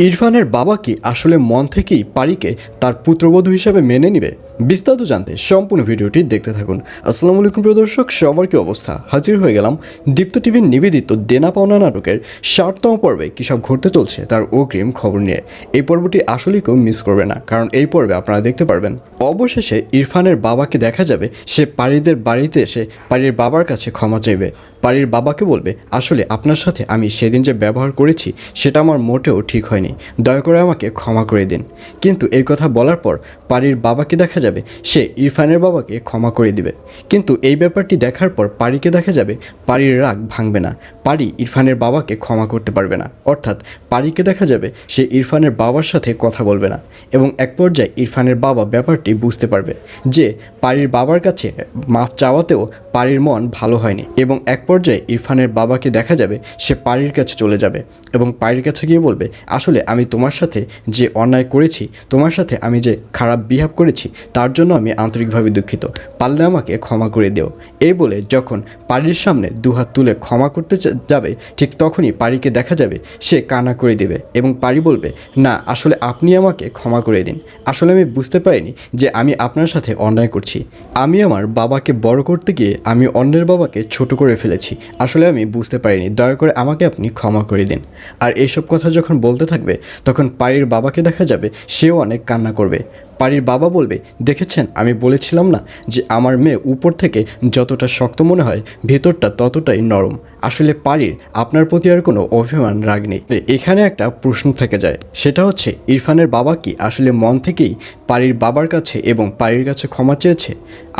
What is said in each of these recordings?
ইরফানের বাবা কি আসলে মন থেকেই পারিকে তার পুত্রবধূ হিসেবে মেনে নেবে? বিস্তারিত জানতে সম্পূর্ণ ভিডিওটি দেখতে থাকুন। আসসালামু আলাইকুম প্রিয় দর্শক, সবার কি অবস্থা? হাজির হয়ে গেলাম দীপ্ত টিভির নিবেদিত দেনা পাওনা নাটকের 60তম পর্বে কী সব ঘটতে চলছে তার অগ্রিম খবর নিয়ে। এই পর্বটি আসলেই কেউ মিস করবে না, কারণ এই পর্বে আপনারা দেখতে পারবেন অবশেষে ইরফানের বাবাকে দেখা যাবে সে পারিদের বাড়িতে এসে পারির বাবার কাছে ক্ষমা চাইবে। পারির বাবাকে বলবে, আসলে আপনার সাথে আমি সেদিন যে ব্যবহার করেছি সেটা আমার মোটেও ঠিক হয়নি, দয়া করে আমাকে ক্ষমা করে দিন। কিন্তু এই কথা বলার পর পারির বাবাকে দেখা যাবে সে ইরফানের বাবাকে ক্ষমা করে দিবে। কিন্তু এই ব্যাপারটি দেখার পর পারিকে দেখা যাবে পারির রাগ ভাঙবে না, পারি ইরফানের বাবাকে ক্ষমা করতে পারবে না। অর্থাৎ পারিকে দেখা যাবে সে ইরফানের বাবার সাথে কথা বলবে না, এবং এক পর্যায়ে ইরফানের বাবা ব্যাপারটি বুঝতে পারবে যে পারির বাবার কাছে মাফ চাওয়াতেও পারির মন ভালো হয়নি, এবং এক পর্যায়ে ইরফানের বাবাকে দেখা যাবে সে পারির কাছে চলে যাবে এবং পারির কাছে গিয়ে বলবে, আসলে আমি তোমার সাথে যে অন্যায় করেছি, তোমার সাথে আমি যে খারাপ বিহেভ করেছি তার জন্য আমি আন্তরিকভাবে দুঃখিত, পারলে আমাকে ক্ষমা করে দিও। এই বলে যখন পারির সামনে দুহাত তুলে ক্ষমা করতে যাবে, ঠিক তখনই পারিকে দেখা যাবে সে কান্না করে দেবে এবং পারি বলবে, না আসলে আপনি আমাকে ক্ষমা করে দিন, আসলে আমি বুঝতে পারিনি যে আমি আপনার সাথে অন্যায় করছি, আমি আমার বাবাকে বড় করতে গিয়ে আমি অন্যের বাবাকে ছোট করে ফেলেছি, আসলে আমি বুঝতে পারিনি, দয়া করে আমাকে আপনি ক্ষমা করে দিন। আর এইসব কথা যখন বলতে থাকবে তখন পারির বাবাকে দেখা যাবে সেও অনেক কান্না করবে। পারির বাবা বলবে, দেখেছেন আমি বলেছিলাম না যে আমার মেয়ে উপর থেকে যতটা শক্ত মনে হয় ভেতরটা ততটাই নরম। আসলে পারির আপনার প্রতি আর কোনো অভিমান রাগ নেই। এখানে একটা প্রশ্ন থেকে যায়, সেটা হচ্ছে ইরফানের বাবা কি আসলে মন থেকেই পারির বাবার কাছে এবং পারির কাছে ক্ষমা চেয়েছে?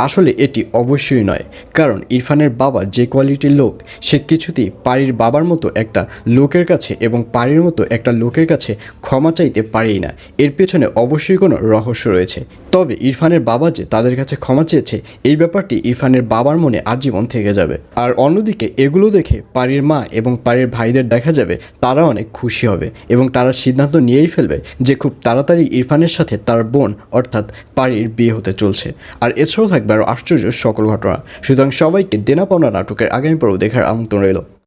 আসলে এটি অবশ্যই নয়, কারণ ইরফানের বাবা যে কোয়ালিটির লোক সে কিছুতেই পারির বাবার মতো একটা লোকের কাছে এবং পারির মতো একটা লোকের কাছে ক্ষমা চাইতে পারেই না। এর পেছনে অবশ্যই কোনো রহস্য রয়েছে। তবে ইরফানের বাবা যে তাদের কাছে ক্ষমা চেয়েছে এই ব্যাপারটি ইরফানের বাবার মনে আজীবন থেকে যাবে। আর অন্যদিকে এগুলো দেখে পারির মা এবং পারির ভাইদের দেখা যাবে তারা অনেক খুশি হবে এবং তারা সিদ্ধান্ত নিয়েই ফেলবে যে খুব তাড়াতাড়ি ইরফানের সাথে তার বোন অর্থাৎ পারির বিয়ে হতে চলছে। আর এছাড়াও থাকবে আরও আশ্চর্য সকল ঘটনা। সুতরাং সবাইকে দেনা পাওনা নাটকের আগামী পর্ব দেখার আমন্ত্রণ রইল।